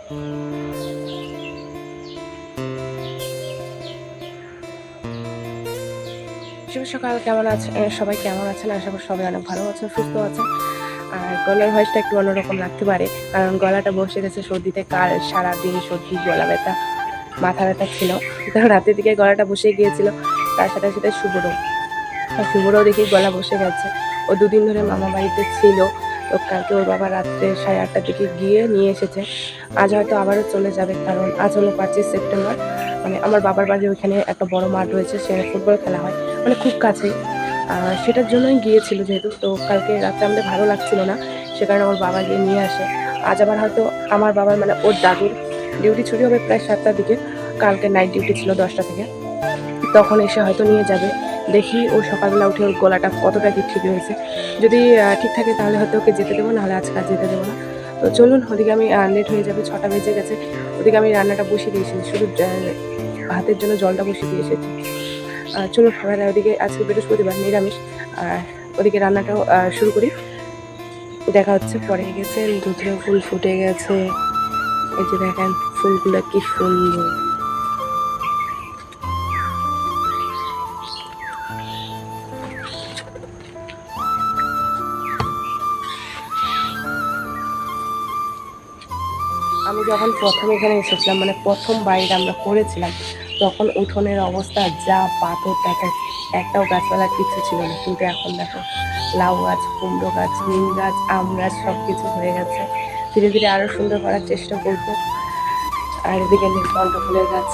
শুভ সকাল, কেমন আছে সবাই? কেমন আছেন? আশা করি সবাই অনেক ভালো আছেন, সুস্থ আছেন। আর গলার ভয়েসটা একটু অন্যরকম লাগতে পারে, কারণ গলাটা বসে গেছে সর্দিতে। কাল সারাদিন সর্দি, গলা ব্যথা, মাথা ব্যথা ছিল, তো রাতের দিকে গলাটা বসে গিয়েছিল। তার সাথে সাথে শুভরও দেখি গলা বসে গেছে। ও দুদিন ধরে মামা বাড়িতে ছিল, তো কালকে ওর বাবা রাত্রে 8:30টার দিকে গিয়ে নিয়ে এসেছে। আজ হয়তো আবারও চলে যাবে, কারণ আজ হলো 5ই সেপ্টেম্বর। মানে আমার বাবার বাড়ির ওইখানে একটা বড় মাঠ রয়েছে, সেখানে ফুটবল খেলা হয়, মানে খুব কাছেই। সেটার জন্যই গিয়েছিল যেহেতু। তো কালকে রাতে আমাদের ভালো লাগছিল না, সে কারণে ওর বাবা গিয়ে নিয়ে আসে। আজ আবার হয়তো আমার বাবার মানে ওর দাদুর ডিউটি ছুটি হবে প্রায় 7টার দিকে। কালকে নাইট ডিউটি ছিল 10টা থেকে, তখন এসে হয়তো নিয়ে যাবে। দেখি ও সকালবেলা উঠে ওর গলাটা কতটা কি ঠিক হয়েছে। যদি ঠিক থাকে তাহলে হয়তো ওকে যেতে দেবো, নাহলে আজকে আর যেতে দেবো না। তো চলুন, ওদিকে আমি লেট হয়ে যাবে, 6টা বেজে গেছে। ওদিকে আমি রান্নাটা বসিয়ে দিয়েছি, শুধু ভাতের জন্য জলটা বসিয়ে দিয়ে এসেছি। চলুন সবাই, ওদিকে আজকে বৃহস্পতিবার, নিরামিষ। আর ওদিকে রান্নাটাও শুরু করি, দেখা হচ্ছে পরে। গেছে দুধরে ফুল ফুটে গেছে, এই যে দেখেন ফুলগুলো কি সুন্দর। আমি যখন প্রথম এখানে এসেছিলাম, মানে প্রথম বাড়িটা আমরা করেছিলাম, তখন উঠোনের অবস্থা যা পাথর টাথর, একটাও গাছপালা কিছু ছিল না। কিন্তু এখন দেখো, লাউ গাছ, কুমড়ো গাছ, নিম গাছ, আম গাছ, সব কিছু হয়ে গেছে। ধীরে ধীরে আরও সুন্দর করার চেষ্টা করবো। আর এদিকে নীলকণ্ঠ ফুলের গাছ।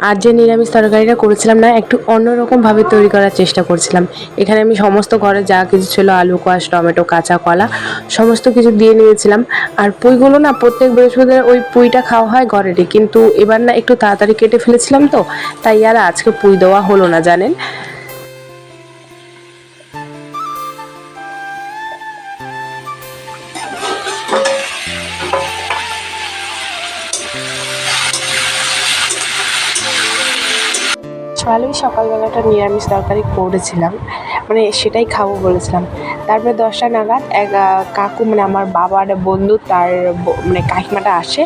আর যে নিরামিষ তরকারিটা করেছিলাম না, একটু অন্যরকমভাবে তৈরি করার চেষ্টা করছিলাম। এখানে আমি সমস্ত ঘরে যা কিছু ছিল, আলু, কোয়াশ, টমেটো, কাঁচা কলা, সমস্ত কিছু দিয়ে নিয়েছিলাম। আর পুঁইগুলো না, প্রত্যেক বৃহস্পতিবার ওই পুঁইটা খাওয়া হয় ঘরেরই, কিন্তু এবার না একটু তাড়াতাড়ি কেটে ফেলেছিলাম, তো তাই আর আজকে পুঁই দেওয়া হলো না, জানেন। ভালোই সকালবেলাটা নিরামিষ তরকারি করেছিলাম, মানে সেটাই খাবো বলেছিলাম। তারপরে 10টা নাগাদ এক কাকু, মানে আমার বাবার বন্ধু, তার মানে কাকিমাটা আসে,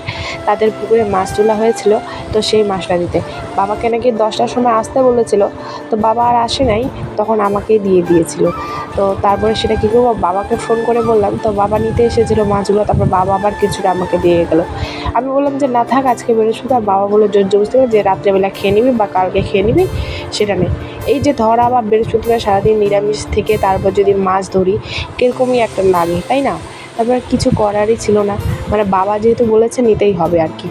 তাদের পুকুরে মাছ তোলা হয়েছিল, তো সেই মাছটা দিতে বাবাকে নাকি 10টার সময় আসতে বলেছিল। তো বাবা আর আসে নাই, তখন আমাকেই দিয়ে দিয়েছিল। তো তারপরে সেটা কী করবো, বাবাকে ফোন করে বললাম, তো বাবা নিতে এসেছিলো মাছগুলো। তারপর বাবা আবার কিছুটা আমাকে দিয়ে গেলো। আমি বললাম যে না থাক, আজকে বৃহস্পতিবার। বাবা বললো জোর জবরদস্তি করে যে রাত্রেবেলা খেয়ে নিবি বা কালকে খেয়ে নিবি, সেটা নেই। এই যে ধরা বা বৃহস্পতিবার সারাদিন নিরামিষ থেকে তারপর যদি মাছ ধরি, কীরকমই একটা লাগে, তাই না? তারপর কিছু করারই ছিল না, মানে বাবা যেহেতু বলেছে নিতেই হবে আর কি।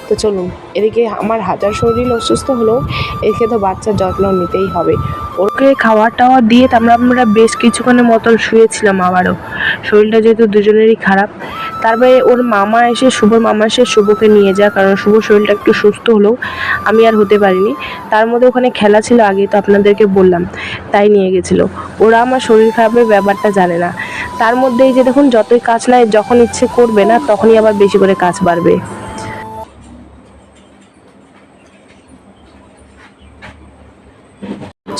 তো চলুন, এদিকে আমার হাজার শরীর অসুস্থ হলেও এদিকে তো বাচ্চার যত্ন নিতেই হবে। ওকে খাওয়া টাওয়া দিয়ে আমরা বেশ কিছুক্ষণের মতন শুয়েছিলাম। আবারও শরীরটা যেহেতু দুজনেরই খারাপ, তারপরে ওর মামা এসে, শুভর মামা এসে শুভকে নিয়ে যায়, কারণ শুভর শরীরটা একটু সুস্থ হলেও আমি আর হতে পারিনি। তার মধ্যে ওখানে খেলা ছিল, আগে তো আপনাদেরকে বললাম, তাই নিয়ে গেছিলো। ওরা আমার শরীর খারাপের ব্যাপারটা জানে না। তার মধ্যে এই যে দেখুন, যতই কাজ নাই, যখন ইচ্ছে করবে না, তখনই আবার বেশি করে কাজ বাড়বে।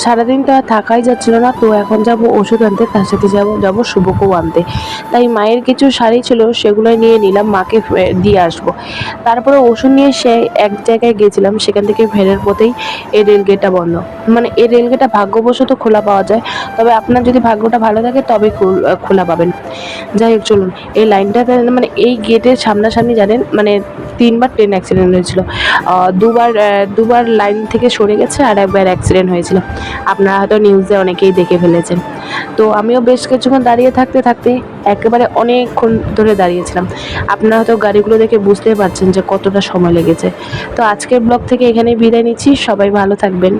সারাদিন তো আর থাকাই যাচ্ছিল না, তো এখন যাব ওষুধ আনতে, তার সাথে যাব শুভকেও আনতে। তাই মায়ের কিছু শাড়ি ছিল, সেগুলোই নিয়ে নিলাম, মাকে দিয়ে আসবো। তারপরে ওষুধ নিয়ে সে এক জায়গায় গেছিলাম, সেখান থেকে ফেরার পথেই এই রেলগেটটা বন্ধ। মানে এই রেলগেটটা ভাগ্যবশত খোলা পাওয়া যায়, তবে আপনার যদি ভাগ্যটা ভালো থাকে তবে খোলা পাবেন। যাই হোক, চলুন, এই লাইনটাতে মানে এই গেটের সামনাসামনি জানেন, মানে 3বার ট্রেন অ্যাক্সিডেন্ট হয়েছিল। দুবার লাইন থেকে সরে গেছে আর একবার অ্যাক্সিডেন্ট হয়েছিল। আপনারা হয়তো নিউজে অনেকেই দেখে ফেলেছেন। তো আমিও বেশ কিছুক্ষণ দাঁড়িয়ে থাকতে থাকতে একেবারে অনেকক্ষণ ধরে দাঁড়িয়েছিলাম। আপনারা হয়তো গাড়িগুলো দেখে বুঝতেই পারছেন যে কতটা সময় লেগেছে। তো আজকের ব্লগ থেকে এখানেই বিদায় নিচ্ছি। সবাই ভালো থাকবেন।